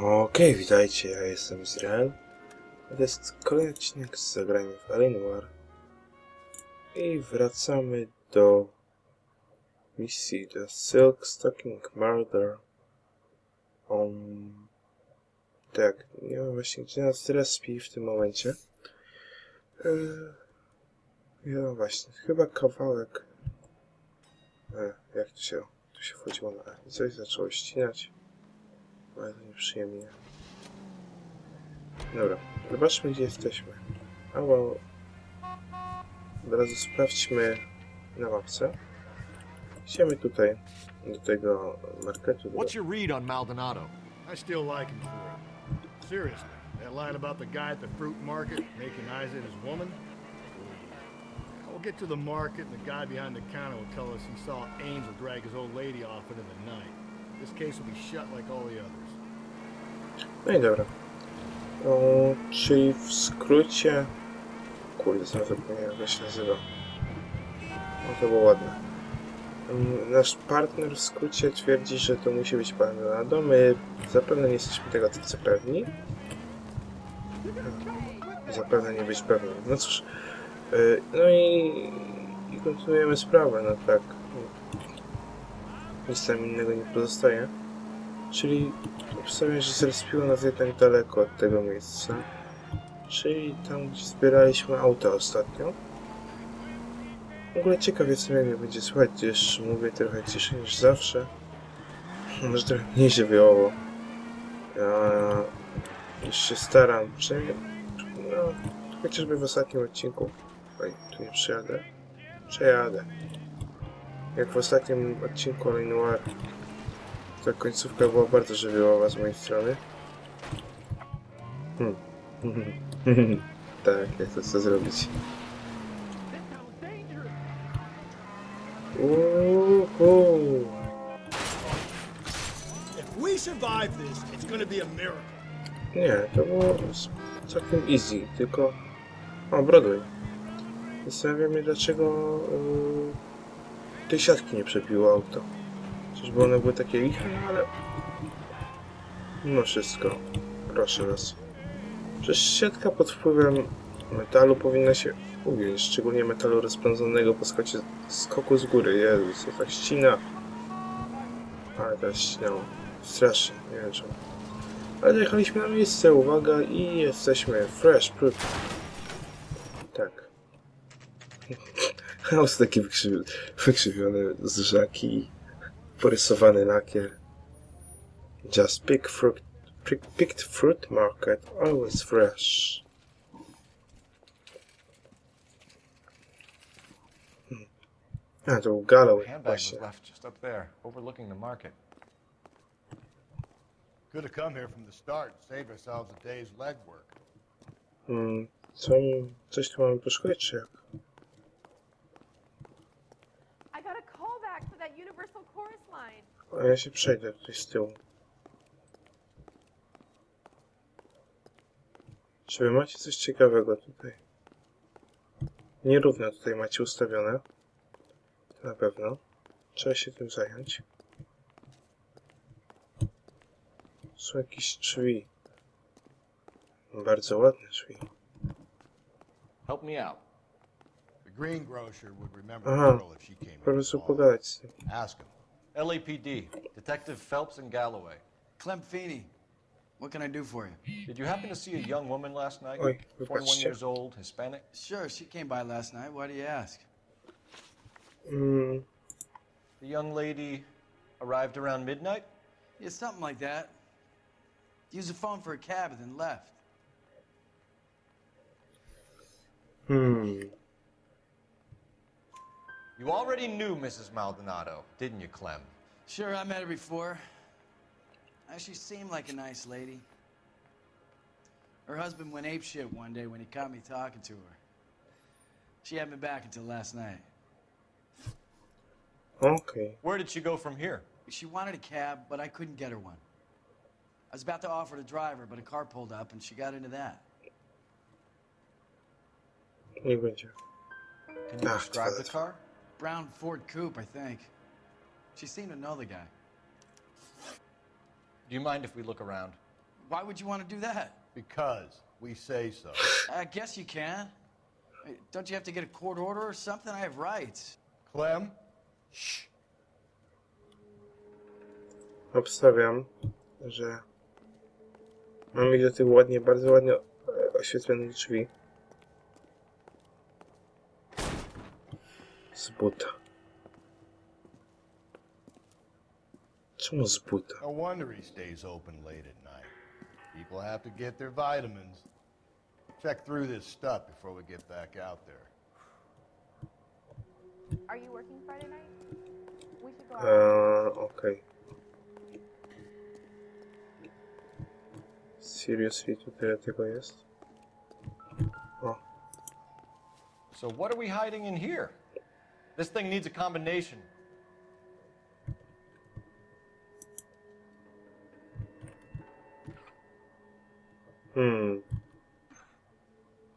Okej, witajcie, ja jestem Zirael. To jest kolejny odcinek z Zagrajmy w Noire. I wracamy do misji The Silk Stocking Murder. Tak, nie wiem właśnie gdzie nas respi w tym momencie. Ja właśnie, chyba kawałek. Jak tu się wchodziło na E. I coś zaczęło ścinać. Bardzo nieprzyjemnie. Dobra, zobaczmy gdzie jesteśmy. Albo od razu sprawdźmy na mapce. Idziemy tutaj do tego marketu. What's your read on Maldonado? I still like him for it. Seriously, that line about the guy at the fruit market making eyes at his woman? We'll get to the market and the guy behind the counter will tell us he saw Angel drag his old lady off into the night. This case will be shut like all the others. No i dobra. Czyli w skrócie... Kurde, znowu zapomniałem jak się nazywa. No to było ładne. Nasz partner w skrócie twierdzi, że to musi być Maldonado. My zapewne nie jesteśmy tego co pewni. Zapewne nie być pewni. No cóż. No i kontynuujemy sprawę, no tak. Nic tam innego nie pozostaje. Czyli obstawiam, że zrespiło nas jednak daleko od tego miejsca. Czyli tam, gdzie zbieraliśmy auta ostatnio. W ogóle ciekawie co mnie będzie słychać, gdyż mówię trochę ciszej niż zawsze. Może trochę mniej żywiołowo. Już się staram, przynajmniej no, chociażby w ostatnim odcinku. Oj, tu nie przejadę. Przejadę. Jak w ostatnim odcinku Noire. Ta końcówka była bardzo żywiołowa z mojej strony. Tak, jak to chcę zrobić. If we survive this, it's gonna be a miracle. Nie, to było całkiem easy, tylko... O, Broadway. Zastanawiam się, dlaczego tej siatki nie przebiło auto. Czyżby one były takie liche, ale... Mimo wszystko, proszę was. Przecież siatka pod wpływem metalu powinna się ugiąć, szczególnie metalu rozprędzonego po skoku z góry. Jezus, to tak ścina. Ale teraz ścinało. Strasznie, nie wiem czemu. Ale dojechaliśmy na miejsce, uwaga, i jesteśmy fresh proof. Tak. Chaos taki wykrzywiony z żaki, porysowany lakier. Just picked fruit market, always fresh. A, to był Galloway, właśnie. Left just up there, overlooking the market. Could have come here from the start and saved ourselves a day's legwork. Coś tu mamy poszkodzić, czy jak? I got a callback for that Universal Chorus line. A ja się przejdę tutaj z tyłu. Czy wy macie coś ciekawego tutaj? Nierówno tutaj macie ustawione. To na pewno. Trzeba się tym zająć. Są jakieś drzwi. Bardzo ładne drzwi. Help me out. The greengrocer would remember the girl if she came Po in. prostu pogadać z tym. Ask him. LAPD, Detective Phelps and Galloway. Clem Feeney, what can I do for you? Did you happen to see a young woman last night? Oj, 21 wybaczcie. years old, Hispanic? Sure, she came by last night. Why do you ask? The young lady arrived around midnight? Yeah, something like that. Used the phone for a cab and then left. You already knew Mrs. Maldonado, didn't you, Clem? Sure, I met her before. She seemed like a nice lady. Her husband went apeshit one day when he caught me talking to her. She hadn't been back until last night. Okay. Where did she go from here? She wanted a cab, but I couldn't get her one. I was about to offer to drive her, but a car pulled up and she got into that. Niech będzie. Can you describe the car? Brown Ford Coupe, I think. She seemed to know the guy. Do you mind if we look around? Why would you want to do that? Because we say so. I guess you can. Don't you have to get a court order or something? I have rights. Clem? Shh. Obstawiam, że mamy do tych ładnie, bardzo ładnie oświetlonych drzwi. Z buta. Czemu z buta? No wonder he stays open late at night. People have to get their vitamins. Check through this stuff before we get back out there. Are you working Friday night? We should go out. Okej. Seriously, tu tyle tego jest? O, So what are we hiding in here? This thing needs a combination.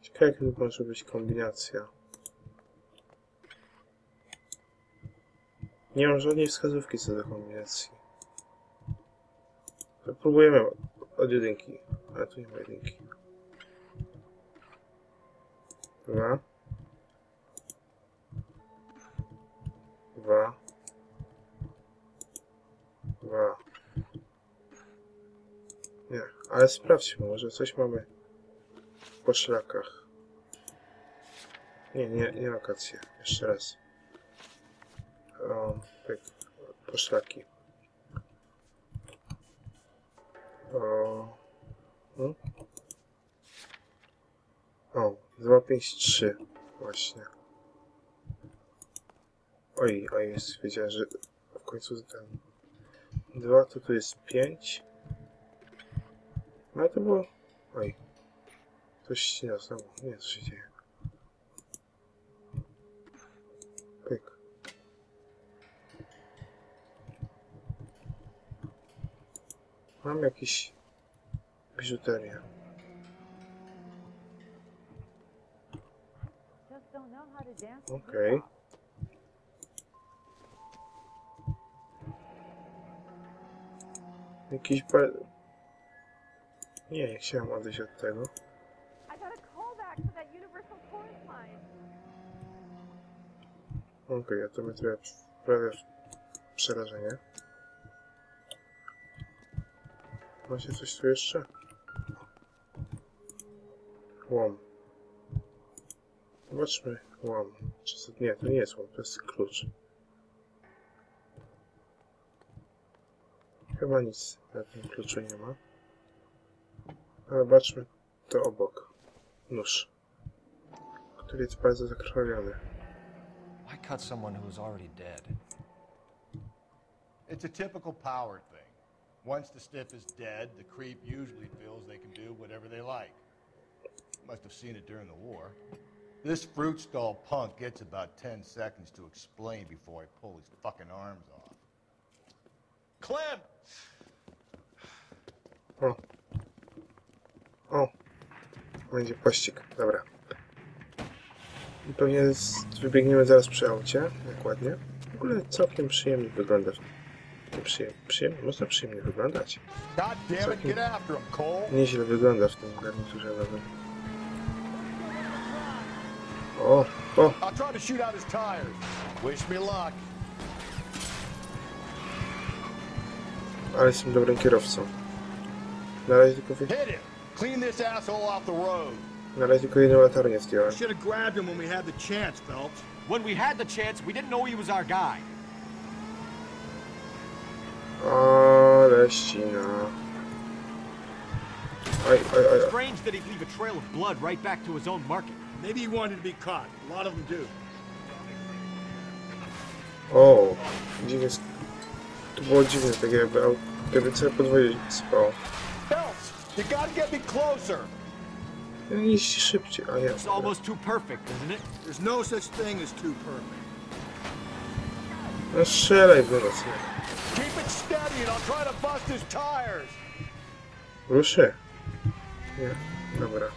ciekawe jaka tu może być kombinacja. Nie mam żadnej wskazówki co do kombinacji. Próbujemy od jedynki, ale tu nie ma jedynki. Dwa. Dwa. Dwa. Nie, ale sprawdźmy, może coś mamy po szlakach. Nie lokacje. Jeszcze raz. Tak, poszlaki. O, 2, 5, 3. Właśnie. Oj, wiedziałem, że w końcu ten 2 to tu jest 5. No to było... Oj. Coś ścina znowu. Nie, co się dzieje. Pyk. Mam jakieś biżuterię. Okej. Jakiś Nie chciałem odejść od tego. Okej, ja to mnie trochę wprawia w przerażenie. Macie coś tu jeszcze? Łom. Zobaczmy łom. Nie, to nie jest łom, to jest klucz. Chyba nic na tym kluczu nie ma. Ale zobaczmy to obok. Nóż, który jest bardzo zakrwawiony. Why cut someone who was already dead? It's a typical power thing. Once the stiff is dead, the creep usually feels they can do whatever they like. Must have seen it during the war. This fruit stall punk gets about 10 seconds to explain before I pull his fucking arms off. Clem! O! Będzie pościg, dobra. I pewnie wybiegniemy zaraz przy aucie, jak ładnie. W ogóle całkiem przyjemnie wygląda. Przyjemnie? Można przyjemnie wyglądać. Całkiem nieźle wygląda w tym garniturze nowym. O! Ale jestem dobrym kierowcą. Na razie tylko Na razie tylko jedną latarnię zdjąłem. Should have grabbed him when we had the chance, Phelps. When we had the chance, we didn't know he was our guy. Ale ścina. Oj. Strange that he'd leave a trail of blood right back to his own market. Maybe he wanted to be caught. A lot of them do. O, dziwnie. To było dziwne, tak jakby całe podwozie spało. Phelps, you gotta get me closer. Iść szybciej, a ja. It's almost too perfect, isn't it? There's no such thing as too perfect. No strzelaj do nas. Keep it steady and I'll try to bust his tires. Ruszę. Nie, dobra.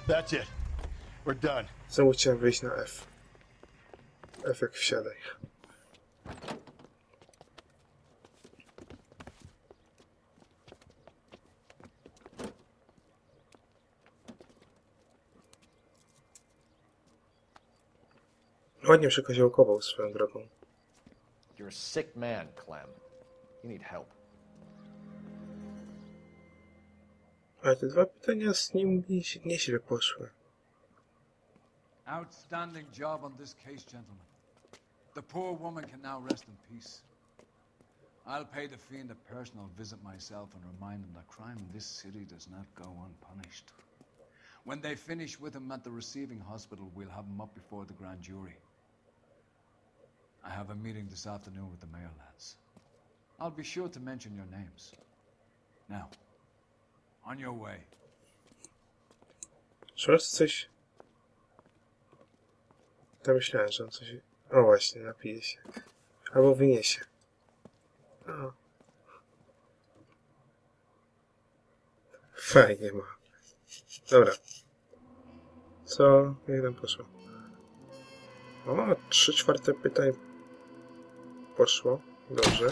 That's it. We're done. Znowu chciałem wejść na F. F jak wsiadaj. Ładnie przykoziołkował swoją drogą. You're a sick man, Clem. You need help. Ale te dwa pytania z nim nieźle poszły. Outstanding job on this case, gentlemen. The poor woman can now rest in peace. I'll pay the fiend a personal visit myself and remind him that crime in this city does not go unpunished. When they finish with him at the receiving hospital, we'll have him up before the grand jury. I have a meeting this afternoon with the mayor, lads. I'll be sure to mention your names. Now, on your way. Szors coś... To myślałem, że on coś... O właśnie, napije się. Albo wyniesie. O. Fajnie ma. Dobra. Co? Jak tam poszło? O, 3/4 pytań poszło. Dobrze.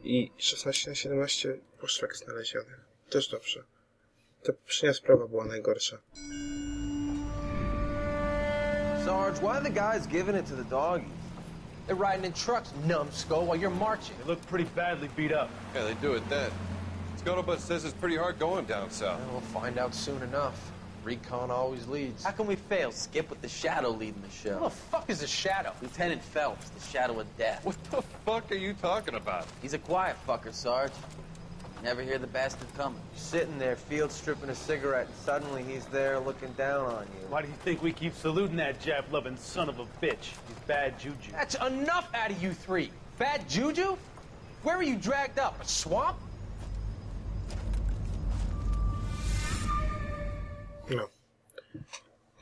I 16 na 17 poszlak znalezionych. Też dobrze. Ta poprzednia sprawa była najgorsza. Sarge, why are the guys giving it to the doggies? They're riding in trucks, numbskull, while you're marching. They look pretty badly beat up. Yeah, they do at that. Scuttlebutt says it's pretty hard going down south. Well, we'll find out soon enough. Recon always leads. How can we fail, Skip, with the Shadow leading the show? Who the fuck is the Shadow? Lieutenant Phelps, the Shadow of Death. What the fuck are you talking about? He's a quiet fucker, Sarge. Never hear the bastard coming. You're sitting there, field stripping a cigarette, and suddenly he's there looking down on you. Why do you think we keep saluting that Jap-loving son of a bitch? He's bad juju. That's enough out of you three. Bad juju? Where were you dragged up? A swamp? No.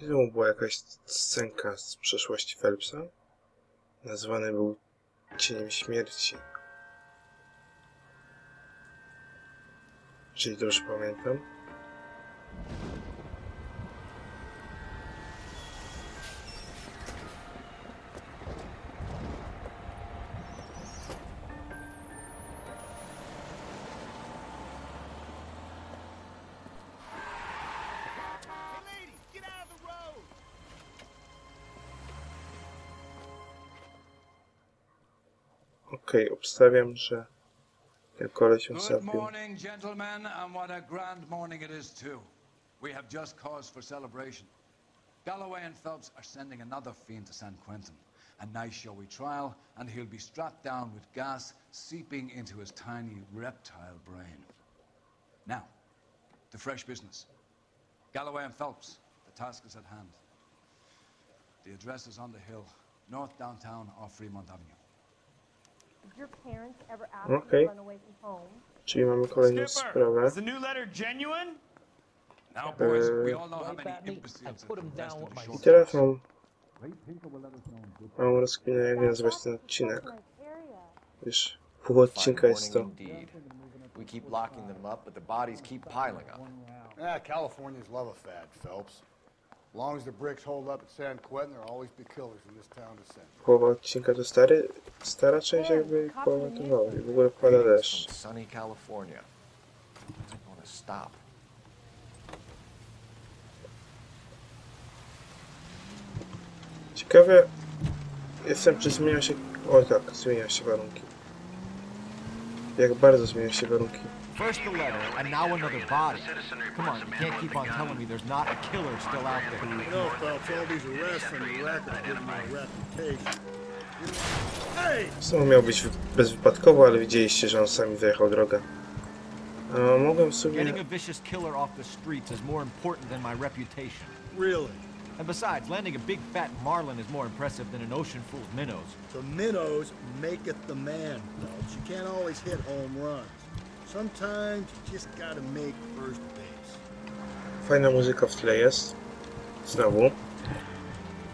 I znowu była jakaś scenka z przeszłości Phelpsa. Nazwany był Cieniem Śmierci. Czyli dobrze pamiętam. Okej, obstawiam, że ten koleś ją Good zabił. morning, gentlemen, and what a grand morning it is, too. We have just cause for celebration. Galloway and Phelps are sending another fiend to San Quentin. A nice showy trial, and he'll be strapped down with gas seeping into his tiny reptile brain. Now, to fresh business. Galloway and Phelps, the task is at hand. The address is on the hill, north downtown off Fremont Avenue. Did your parents ever ask you Okej. to run away from home? Czyli mamy kolejną sprawę. Is the new letter genuine? Now, boys, we all know how many imbeciles put him have invested down in with short I teraz terms. mam rozkminę, jak nazwać ten odcinek. Nice area. Wiesz, pół odcinka jest to. Indeed. We keep locking them up, but the bodies keep piling up. Californians love a fad, Phelps. As long as the bricks hold up at San Quentin, there'll always be killers in this town to send. Połowa odcinka to stara część jakby połowa to nowa. I w ogóle pada deszcz. From sunny California. Doesn't want to stop. Ciekawe jestem, czy zmienią się... O tak, zmieniają się warunki. Jak bardzo zmieniają się warunki. First the letter, and now another body. Come on, you can't keep on telling me there's not a killer still out there. You know, Phelps, all these arrests and the records give me a reputation. Hey! Znowu miał być bezwypadkowo, ale widzieliście, że on sami wyjechał drogę. Mogłem sobie... Getting a vicious killer off the streets is more important than my reputation. Really? And besides, landing a big fat marlin is more impressive than an ocean full of minnows. The minnows make it the man, Phelps. You can't always hit home runs. Sometimes you just gotta make first base. Fajna muzyka w tle jest. Znowu.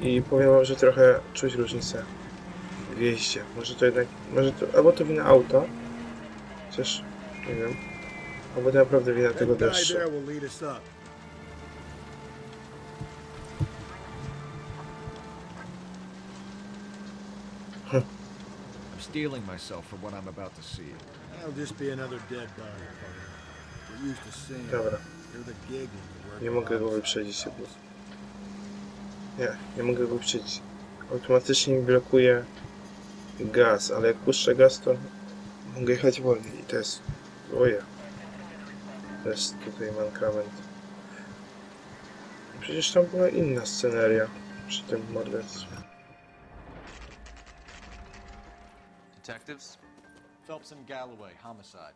I powiem wam, że trochę czuć różnicę w jeździe. Może to jednak... Może to... Albo to wina auta. Chociaż... Nie wiem. Albo to naprawdę wina tego That guy deszczu. there will lead us up. I'm steeling myself for what I'm about to see. That'll just be another dead body, partner. We're used to seeing. Dobra. You're the gig when you work. Nie mogę go wyprzedzić chyba. Nie mogę go wyprzedzić. automatycznie mi blokuje gaz, ale jak puszczę gaz, to mogę jechać wolniej i to jest... Oje. To jest tutaj mankament. Przecież tam była inna sceneria przy tym morderstwie. Detectives? Phelps and Galloway, homicide.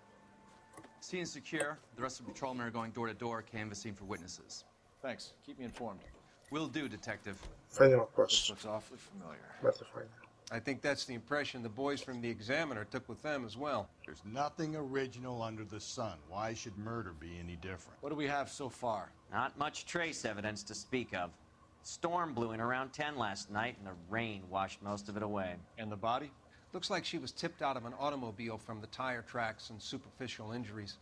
Scene is secure. The rest of the patrolmen are going door to door, canvassing for witnesses. Thanks. Keep me informed. Will do, Detective. Fajny This płaszcz. looks awfully familiar. Bardzo fajny. I think that's the impression the boys from the Examiner took with them as well. There's nothing original under the sun. Why should murder be any different? What do we have so far? Not much trace evidence to speak of. Storm blew in around 10 last night, and the rain washed most of it away. And the body? Looks like she was tipped out of an automobile from the tire tracks and superficial injuries.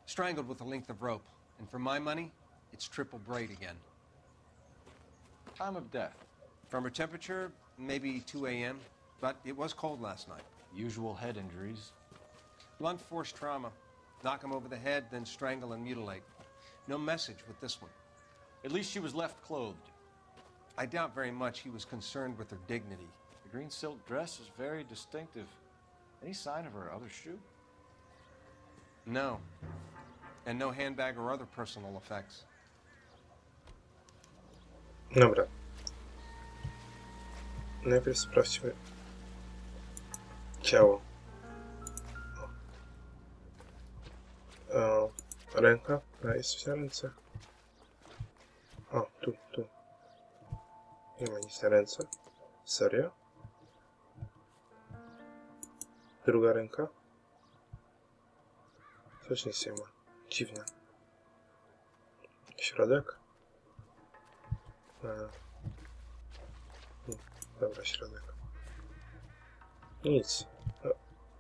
Strangled with a length of rope. And for my money, it's triple braid again. Time of death? From her temperature, maybe 2 a.m., but it was cold last night. Usual head injuries. Blunt force trauma. Knock him over the head, then strangle and mutilate. No message with this one. At least she was left clothed. I doubt very much he was concerned with her dignity. The green silk dress is very distinctive. Any sign of her other shoe? No. And no handbag or other personal effects. Dobra. Najpierw sprawdźmy ciało. O, ręka? A, jest coś na ręce. O, tu. Nie ma nic na ręce. Serio? Druga ręka? Coś nic nie ma. Dziwne. Środek? Dobra, środek. Nic. No,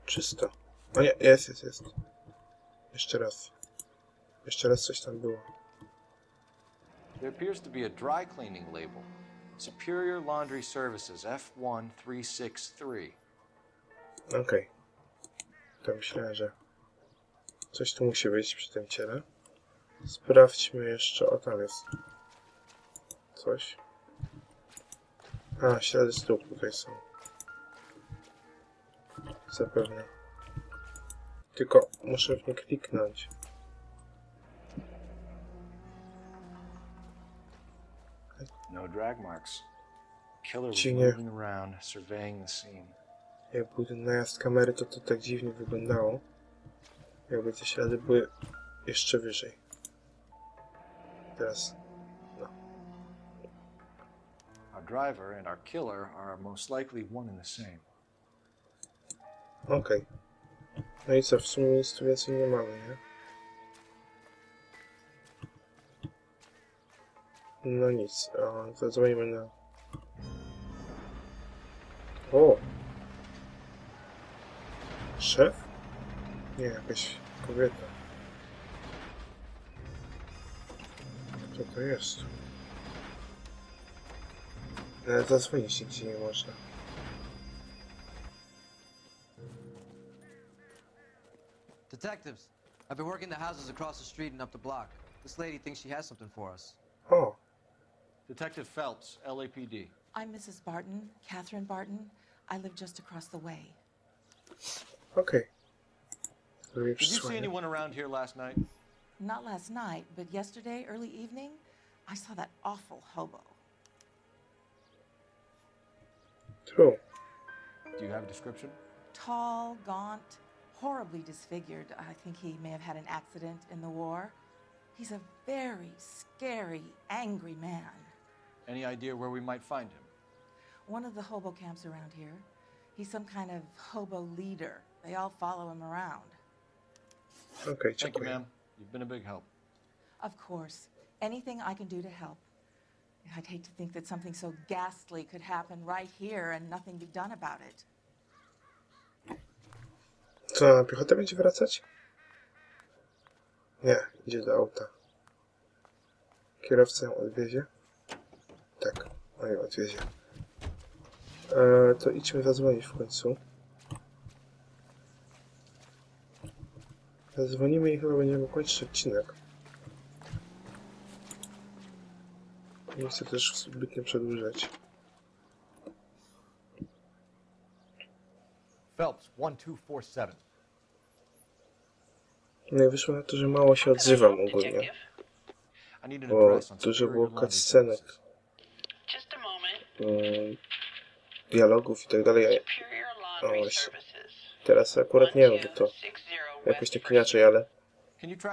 czysto. O nie, jest. Jeszcze raz. Jeszcze raz coś tam było. There appears to be a dry cleaning label. Superior Laundry Services, F1363. Okej. To myślałem, że coś tu musi być przy tym ciele. Sprawdźmy jeszcze. O, tam jest coś. A, ślady stóp tutaj są. Zapewne. Tylko muszę w nie kliknąć. No drag marks. Killer was Dziwnie. moving around, surveying the scene. Jak był ten najazd kamery, to tak dziwnie wyglądało. Jakby te ślady były jeszcze wyżej. Teraz... no. Our driver and our killer are most likely one and the same. Okej. No i co? W sumie nic tu więcej nie mamy, nie? No nic. Zadzwonimy na... O! Szef? Nie, jakaś kobieta. Co to jest? Ale zadzwonić nigdzie nie można. Detectives, I've been working the houses across the street and up the block. This lady thinks she has something for us. O! Detective Phelps, LAPD. I'm Mrs. Barton, Catherine Barton. I live just across the way. Okej. Did you see anyone around here last night? Not last night, but yesterday, early evening, I saw that awful hobo. True. Do you have a description? Tall, gaunt, horribly disfigured. I think he may have had an accident in the war. He's a very scary, angry man. Any idea where we might find him? One of the hobo camps around here. He's some kind of hobo leader. They all follow him around. Okej, Thank you, dziękuję. ma'am. You've been a big help. Of course. Anything I can do to help. I'd hate to think that something so ghastly could happen right here and nothing be done about it. Co, na piechotę będzie wracać? Nie, idzie do auta. Kierowca ją odwiezie? Tak, on ją odwiezie. To idźmy zadzwonić w końcu. Zadzwonimy i chyba będziemy kończyć odcinek. Nie chcę też zbytnio przedłużać. Phelps, 1247. No i wyszło na to, że mało się odzywam ogólnie. Bo dużo było cutscenek, dialogów i tak dalej. No właśnie. Teraz akurat nie robię to jakoś tak inaczej, ale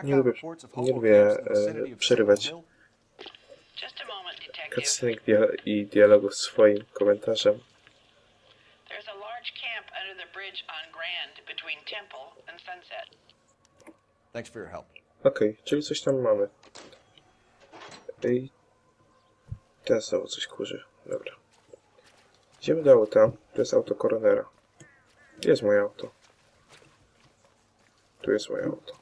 nie lubię przerywać cutscenek i dialogów swoim komentarzem. Thanks for your help. Okej, czyli coś tam mamy. I ten znowu coś kurzy. Dobra. Idziemy do auta. To jest auto koronera. Gdzie jest moje auto? Tu jest moje auto.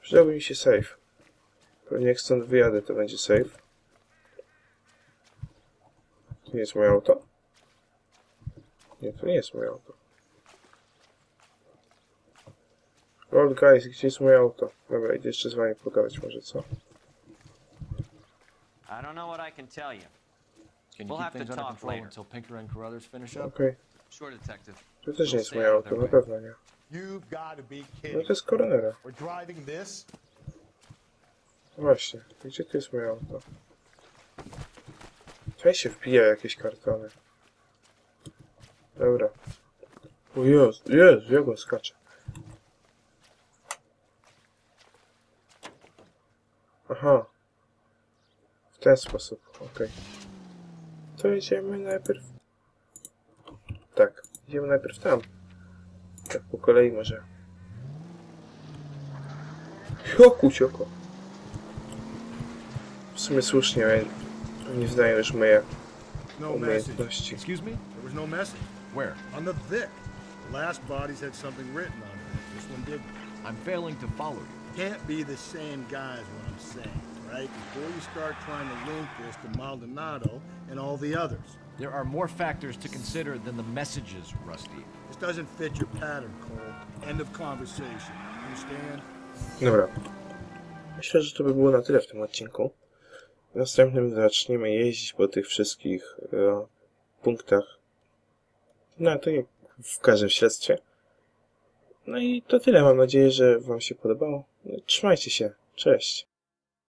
Przydałby mi się safe. Pewnie jak stąd wyjadę, to będzie safe. To nie jest moje auto? Nie, to nie jest moje auto. Old guys, gdzie jest moje auto? Dobra, idę jeszcze z wami pogadać może, co? I don't know what I can tell you. Can you keep things under control until Pinker and Carruthers finish up? Okej. Sure, detective. To też nie jest moje auto, na pewno nie. You've got to be No kidding. to jest koronera. We're driving this? Właśnie, gdzie tu jest moje auto? Tutaj się wbija jakieś kartony. Dobra. O Jezu, jak on skacze. Aha. W ten sposób, okej. To idziemy najpierw... Tak, idziemy najpierw tam. Tak po kolei może. Joku, cioko. W sumie słusznie, nie wydaje już moje umiejętności. Excuse me? There was no message. Where? On the Vic. The last bodies had something written on it. This one didn't. I'm failing to follow you. Can't be the same guy is what I'm saying, right? Before you start trying to link this to Maldonado and all the others. There are more factors to consider than the messages, Rusty. This doesn't fit your pattern, Cole. End of conversation. Understand? Dobra. Myślę, że to by było na tyle w tym odcinku. W następnym zaczniemy jeździć po tych wszystkich punktach. No, to jak w każdym śledztwie. No i to tyle. Mam nadzieję, że wam się podobało. No, trzymajcie się. Cześć.